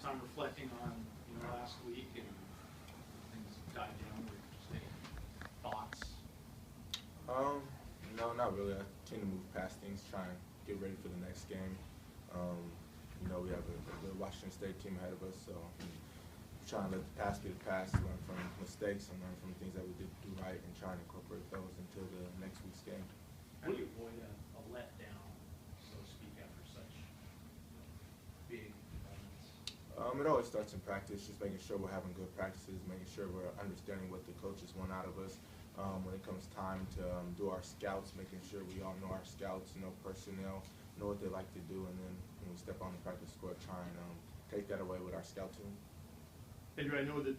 time reflecting on last week and things died down? Or just any thoughts? No, not really. I tend to move past things, try and get ready for the next game. We have a good Washington State team ahead of us, so try and let the past be the past, learn from mistakes, and learn from things that we did do right, and try and incorporate those into the next week's game. How do you avoid a letdown, so to speak, after such big moments? It always starts in practice, just making sure we're having good practices, making sure we're understanding what the coaches want out of us. When it comes time to do our scouts, making sure we all know our scouts, know personnel, know what they like to do, and then when we step on the practice court, try and take that away with our scout team. Andrew, I know that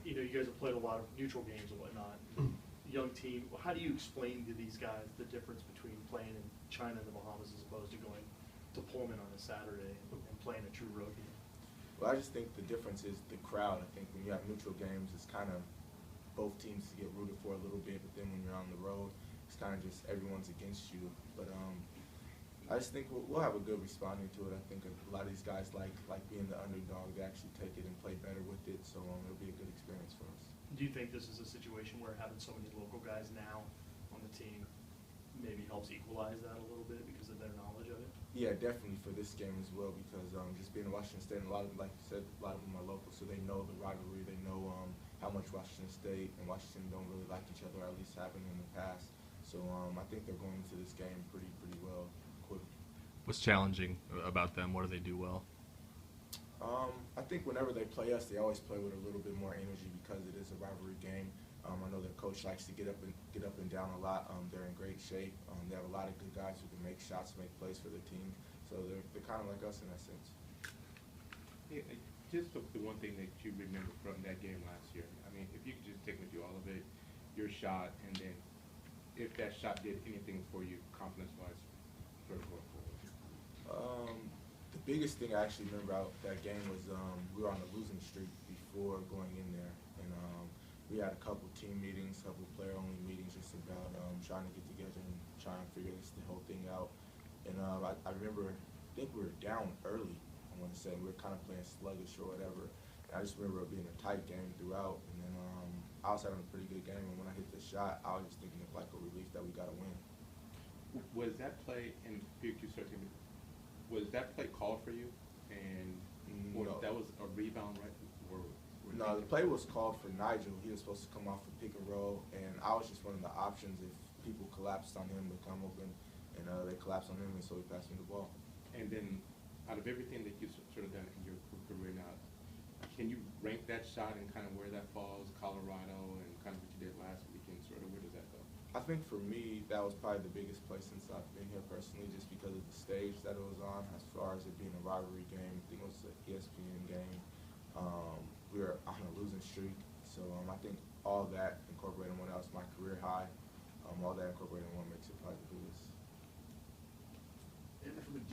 you guys have played a lot of neutral games and whatnot. Young team, how do you explain to these guys the difference between playing in China and the Bahamas as opposed to going to Pullman on a Saturday and playing a true road game? Well, I just think the difference is the crowd. I think when you have neutral games, it's kind of both teams get rooted for a little bit, but then when you're on the road, it's kind of just everyone's against you. But I just think we'll have a good responding to it. I think a lot of these guys like being the underdog. They actually take it and play better with it, so it'll be a good experience for us. Do you think this is a situation where having so many local guys now on the team maybe helps equalize that a little bit because of their knowledge of it? Yeah, definitely for this game as well, because just being in Washington State, and a lot of, like you said, a lot of them are local, so they know the rivalry. They know how much Washington State and Washington don't really like each other, or at least haven't in the past. So I think they're going into this game pretty well equipped. What's challenging about them? What do they do well? I think whenever they play us, they always play with a little bit more energy because it is a rivalry game. I know their coach likes to get up and down a lot. They're in great shape. They have a lot of good guys who can make shots, make plays for the team. So they're kind of like us in that sense. Hey, just the one thing that you remember from that game last year. I mean, if you could just take me through all of it, your shot, and then if that shot did anything for you, confidence-wise, for going forward. The biggest thing I actually remember out that game was we were on a losing streak before going in there, and we had a couple team meetings, couple player-only meetings, just about trying to get together and try and figure the whole thing out. And I remember, I think we were down early. I want to say we were kind of playing sluggish or whatever. And I just remember it being a tight game throughout, and then I was having a pretty good game. And when I hit the shot, I was just thinking of like a relief that we got to win. Was that play, and was that play called for you? And or No. that was a rebound, right? No, the play was called for Nigel. He was supposed to come off a pick and roll, and I was just one of the options if people collapsed on him to come open, and they collapsed on him, and so he passed me the ball. And then, out of everything that you've sort of done in your career now, can you rank that shot and kind of where that falls, Colorado, and kind of what you did last weekend? Sort of where does that go? I think for me, that was probably the biggest play since I've been here personally, just because of the stage that it was on, as far as it being a rivalry game. I think it was an ESPN game. We were on a losing streak, so I think all that incorporated in one, that was my career high. All that incorporated in one makes it probably the biggest. And from a